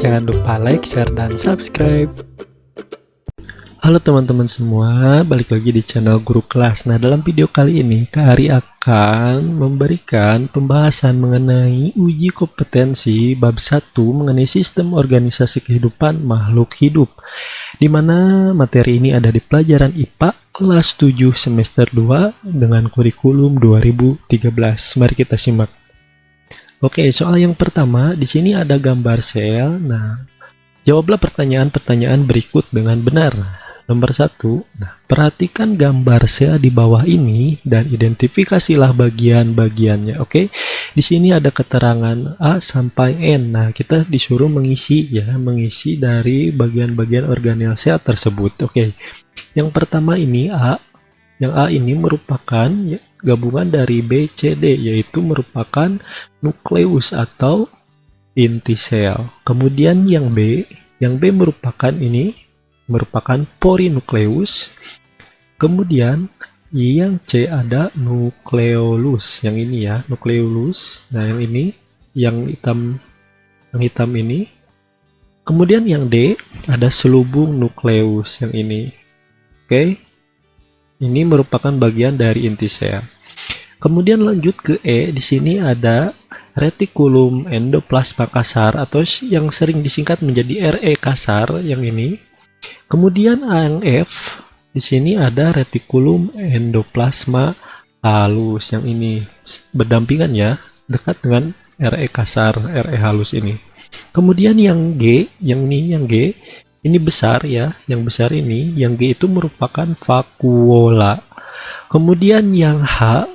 Jangan lupa like, share, dan subscribe. Halo teman-teman semua, balik lagi di channel Guru Kelas. Nah, dalam video kali ini Kak Ari akan memberikan pembahasan mengenai uji kompetensi bab 1 mengenai sistem organisasi kehidupan makhluk hidup, di mana materi ini ada di pelajaran IPA kelas 7 semester 2 dengan kurikulum 2013. Mari kita simak. Oke, soal yang pertama, di sini ada gambar sel. Nah, jawablah pertanyaan-pertanyaan berikut dengan benar. Nomor 1, nah, perhatikan gambar sel di bawah ini dan identifikasilah bagian-bagiannya. Oke, di sini ada keterangan A sampai N. Nah, kita disuruh mengisi mengisi dari bagian-bagian organel sel tersebut. Oke, yang pertama ini A. Yang A ini merupakan gabungan dari B, C, D, yaitu merupakan nukleus atau inti sel. Kemudian yang B merupakan porinukleus. Kemudian yang C ada nukleolus, yang ini ya, nukleolus. Nah, yang ini yang hitam ini. Kemudian yang D ada selubung nukleus, yang ini. Oke. Ini merupakan bagian dari inti sel. Kemudian lanjut ke E, di sini ada retikulum endoplasma kasar atau yang sering disingkat menjadi RE kasar, yang ini. Kemudian yang F, di sini ada retikulum endoplasma halus, yang ini berdampingan ya, dekat dengan RE kasar, RE halus ini. Kemudian yang G, yang G ini besar ya, yang besar ini, yang G itu merupakan vakuola. Kemudian yang H,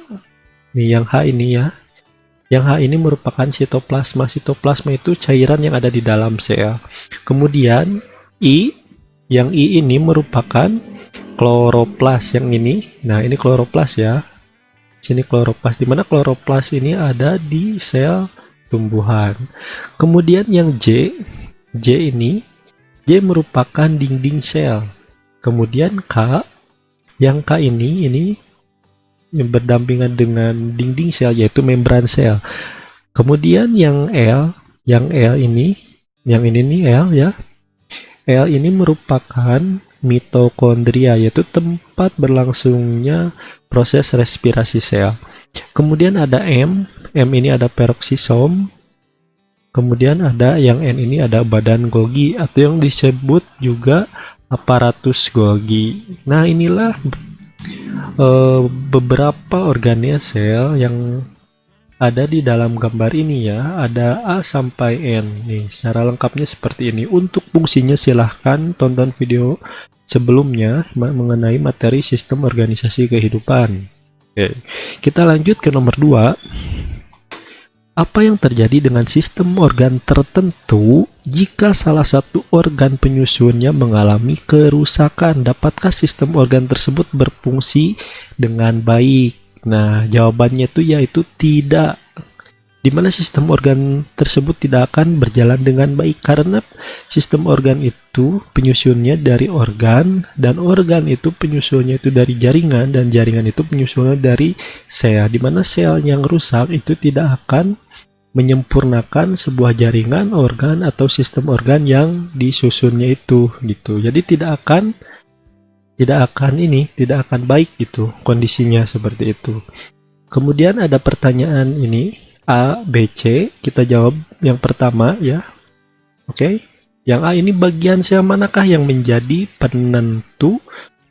yang H ini ya, yang H ini merupakan sitoplasma. Sitoplasma itu cairan yang ada di dalam sel. Kemudian I, yang I ini merupakan kloroplas, yang ini. Nah, ini kloroplas ya. Sini kloroplas, di mana kloroplas ini ada di sel tumbuhan. Kemudian yang J merupakan dinding sel. Kemudian K, yang K ini yang berdampingan dengan dinding sel, yaitu membran sel. Kemudian yang L ini, yang ini nih L ya. L ini merupakan mitokondria, yaitu tempat berlangsungnya proses respirasi sel. Kemudian ada M ini ada peroksisom. Kemudian ada yang N ini ada badan Golgi atau yang disebut juga aparatus Golgi. Nah, inilah beberapa organel sel yang ada di dalam gambar ini ya. Ada A sampai N. Nih, secara lengkapnya seperti ini. Untuk fungsinya silahkan tonton video sebelumnya mengenai materi sistem organisasi kehidupan. Oke, kita lanjut ke nomor 2. Apa yang terjadi dengan sistem organ tertentu jika salah satu organ penyusunnya mengalami kerusakan? Dapatkah sistem organ tersebut berfungsi dengan baik? Nah, jawabannya yaitu tidak. Di mana sistem organ tersebut tidak akan berjalan dengan baik karena sistem organ itu penyusunnya dari organ, dan organ itu penyusunnya itu dari jaringan, dan jaringan itu penyusunnya dari sel. Di mana sel yang rusak itu tidak akan menyempurnakan sebuah jaringan organ atau sistem organ yang disusunnya itu gitu. Jadi tidak akan baik gitu kondisinya seperti itu. Kemudian ada pertanyaan ini A, B, C. Kita jawab yang pertama ya. Oke. Yang A ini bagian sel manakah yang menjadi penentu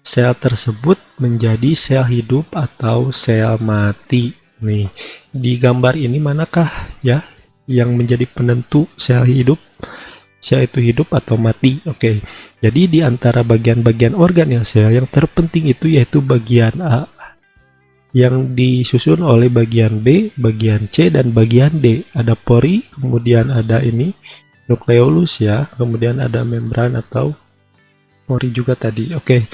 sel tersebut menjadi sel hidup atau sel mati? Nih, di gambar ini manakah ya yang menjadi penentu sel hidup? Sel itu hidup atau mati. Oke. Jadi di antara bagian-bagian organel sel yang terpenting itu yaitu bagian A, yang disusun oleh bagian B, bagian C, dan bagian D. Ada pori, kemudian ada ini nukleolus ya, kemudian ada membran atau pori juga tadi. Oke.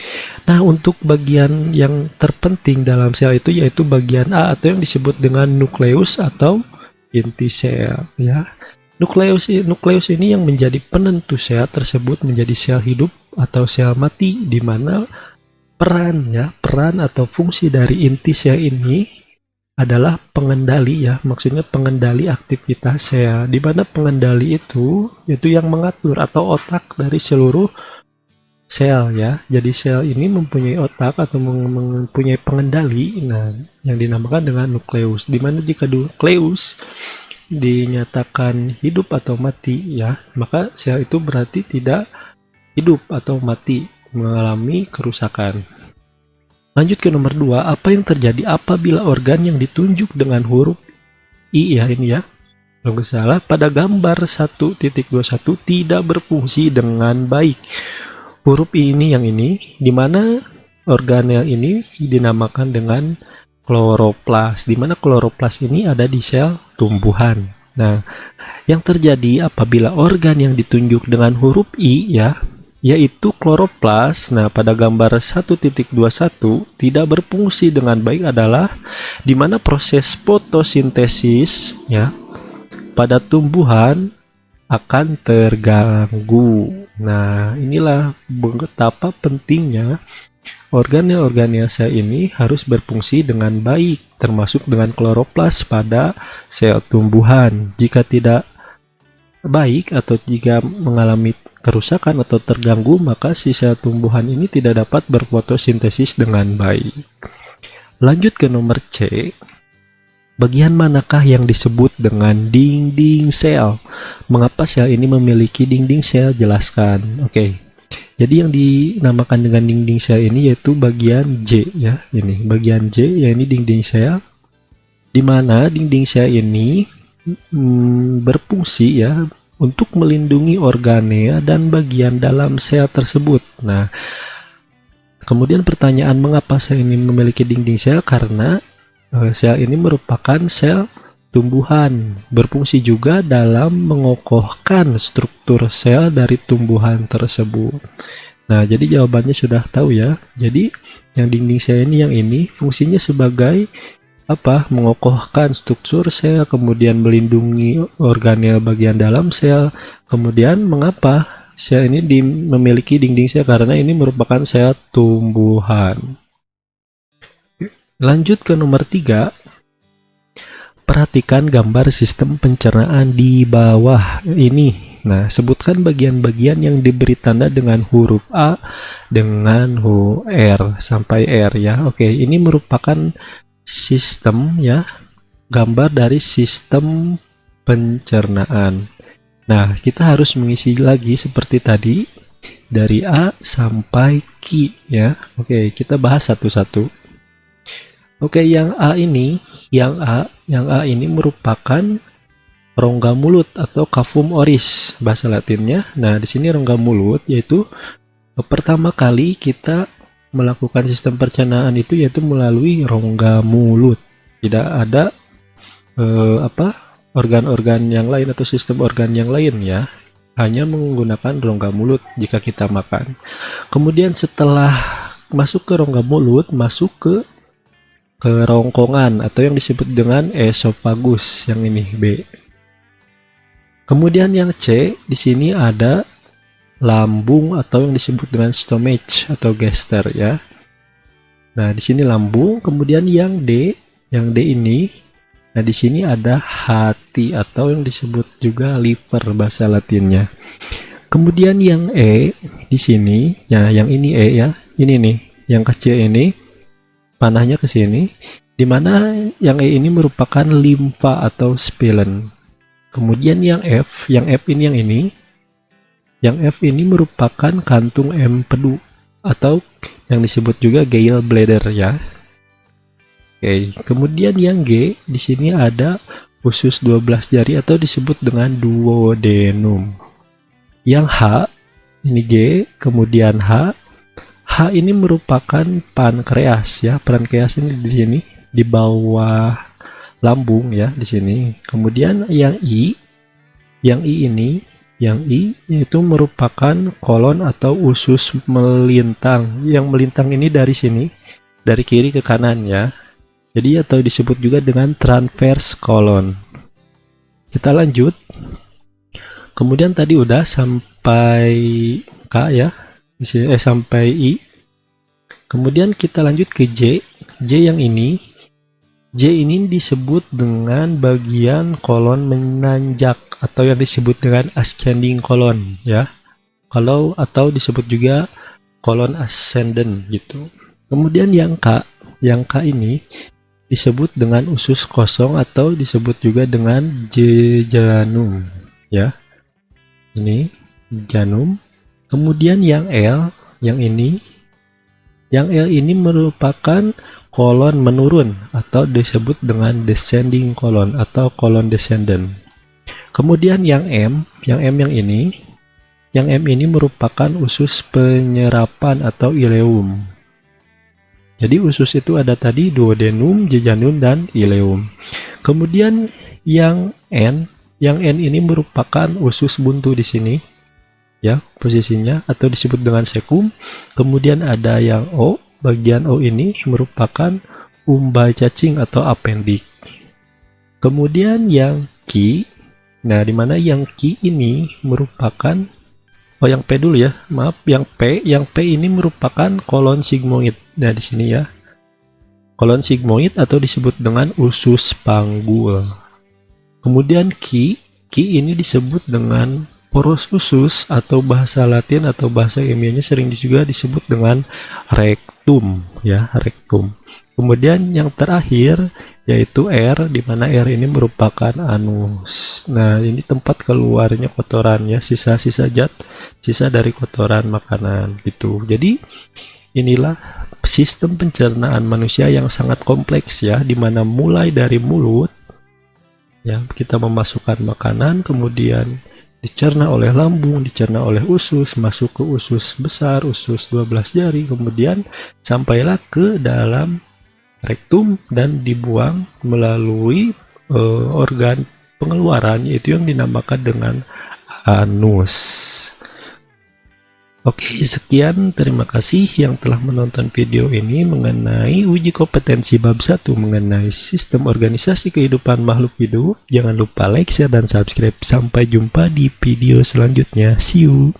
Nah, untuk bagian yang terpenting dalam sel itu yaitu bagian A atau yang disebut dengan nukleus atau inti sel ya. Nukleus ini yang menjadi penentu sel tersebut menjadi sel hidup atau sel mati, di mana peran atau fungsi dari inti sel ini adalah pengendali ya, maksudnya pengendali aktivitas sel, di mana pengendali itu yaitu yang mengatur atau otak dari seluruh sel ya. Jadi sel ini mempunyai otak atau mempunyai pengendali, nah yang dinamakan dengan nukleus, di mana jika nukleus dinyatakan hidup atau mati ya, maka sel itu berarti tidak hidup atau mati, mengalami kerusakan. Lanjut ke nomor 2, apa yang terjadi apabila organ yang ditunjuk dengan huruf I ya, ini ya, kalau nggak salah pada gambar 1.21 tidak berfungsi dengan baik. Huruf I ini yang ini, di mana organ yang ini dinamakan dengan kloroplas, di mana kloroplas ini ada di sel tumbuhan. Nah, yang terjadi apabila organ yang ditunjuk dengan huruf I ya, yaitu kloroplas, nah pada gambar 1.21 tidak berfungsi dengan baik adalah di mana proses fotosintesis ya pada tumbuhan akan terganggu. Nah, inilah betapa pentingnya organ-organ sel ini harus berfungsi dengan baik, termasuk dengan kloroplas pada sel tumbuhan. Jika tidak baik atau jika mengalami kerusakan atau terganggu, maka si sel tumbuhan ini tidak dapat berfotosintesis dengan baik. Lanjut ke nomor C. Bagian manakah yang disebut dengan dinding sel? Mengapa sel ini memiliki dinding sel? Jelaskan. Oke. Jadi yang dinamakan dengan dinding sel ini yaitu bagian J ya. Ini bagian J, ya ini dinding sel. Di mana dinding sel ini berfungsi ya untuk melindungi organel dan bagian dalam sel tersebut. Nah, kemudian pertanyaan mengapa sel ini memiliki dinding sel? Karena sel ini merupakan sel tumbuhan, berfungsi juga dalam mengokohkan struktur sel dari tumbuhan tersebut. Nah, jadi jawabannya sudah tahu ya. Jadi yang dinding sel ini yang ini fungsinya sebagai apa? Mengokohkan struktur sel, kemudian melindungi organel bagian dalam sel. Kemudian mengapa sel ini memiliki dinding sel? Karena ini merupakan sel tumbuhan. Lanjut ke nomor 3. Perhatikan gambar sistem pencernaan di bawah ini. Nah, sebutkan bagian-bagian yang diberi tanda dengan huruf A dengan R sampai R ya. Oke, ini merupakan sistem ya, gambar dari sistem pencernaan. Nah, kita harus mengisi lagi seperti tadi dari A sampai Q ya. Oke, kita bahas satu-satu. Oke, yang A ini merupakan rongga mulut atau cavum oris bahasa Latinnya. Nah, di sini rongga mulut yaitu pertama kali kita melakukan sistem pencernaan itu yaitu melalui rongga mulut. Tidak ada organ-organ yang lain atau sistem organ yang lain ya. Hanya menggunakan rongga mulut jika kita makan. Kemudian setelah masuk ke rongga mulut, masuk ke kerongkongan atau yang disebut dengan esofagus, yang ini B. Kemudian yang C, di sini ada lambung atau yang disebut dengan stomach atau gaster ya. Nah, di sini lambung. Kemudian yang D ini, nah di sini ada hati atau yang disebut juga liver bahasa Latinnya. Kemudian yang E di sini, ya yang ini E ya, ini nih, yang kecil ini panahnya ke sini, dimana yang E ini merupakan limfa atau spleen. Kemudian yang F ini yang F ini merupakan kantung empedu atau yang disebut juga gallbladder ya. Oke, kemudian yang G di sini ada usus 12 jari atau disebut dengan duodenum. Yang H ini G, kemudian H ini merupakan pankreas ya. Pankreas ini di sini di bawah lambung ya, di sini. Kemudian yang I ini yaitu merupakan kolon atau usus melintang. Yang melintang ini dari sini, dari kiri ke kanan ya. Jadi atau disebut juga dengan transverse colon. Kita lanjut. Kemudian tadi udah sampai K ya. Di sini sampai I. Kemudian kita lanjut ke J. J yang ini J ini disebut dengan bagian kolon menanjak atau yang disebut dengan ascending colon ya. Atau disebut juga kolon ascendant gitu. Kemudian yang K ini disebut dengan usus kosong atau disebut juga dengan jejunum ya. Ini janum. Kemudian yang L yang L ini merupakan kolon menurun atau disebut dengan descending colon atau kolon descendant. Kemudian yang M yang M ini merupakan usus penyerapan atau ileum. Jadi usus itu ada tadi duodenum, jejunum, dan ileum. Kemudian yang N ini merupakan usus buntu di sini ya posisinya atau disebut dengan cecum. Kemudian ada yang O, bagian O ini merupakan umbai cacing atau appendix. Kemudian yang Q, nah dimana yang Q ini merupakan yang P dulu ya, maaf, yang P ini merupakan kolon sigmoid. Nah di sini ya, kolon sigmoid atau disebut dengan usus panggul. Kemudian Q ini disebut dengan porus usus atau bahasa Latin atau bahasa ilmiahnya sering juga disebut dengan rectum ya, rectum. Kemudian yang terakhir yaitu R, di mana R ini merupakan anus. Nah, ini tempat keluarnya kotorannya, sisa dari kotoran makanan gitu. Jadi inilah sistem pencernaan manusia yang sangat kompleks ya, di mana mulai dari mulut ya, kita memasukkan makanan, kemudian dicerna oleh lambung, dicerna oleh usus, masuk ke usus besar, usus 12 jari, kemudian sampailah ke dalam rektum dan dibuang melalui organ pengeluaran, yaitu yang dinamakan dengan anus. Oke, sekian, terima kasih yang telah menonton video ini mengenai uji kompetensi bab 1 mengenai sistem organisasi kehidupan makhluk hidup. Jangan lupa like, share, dan subscribe. Sampai jumpa di video selanjutnya. See you.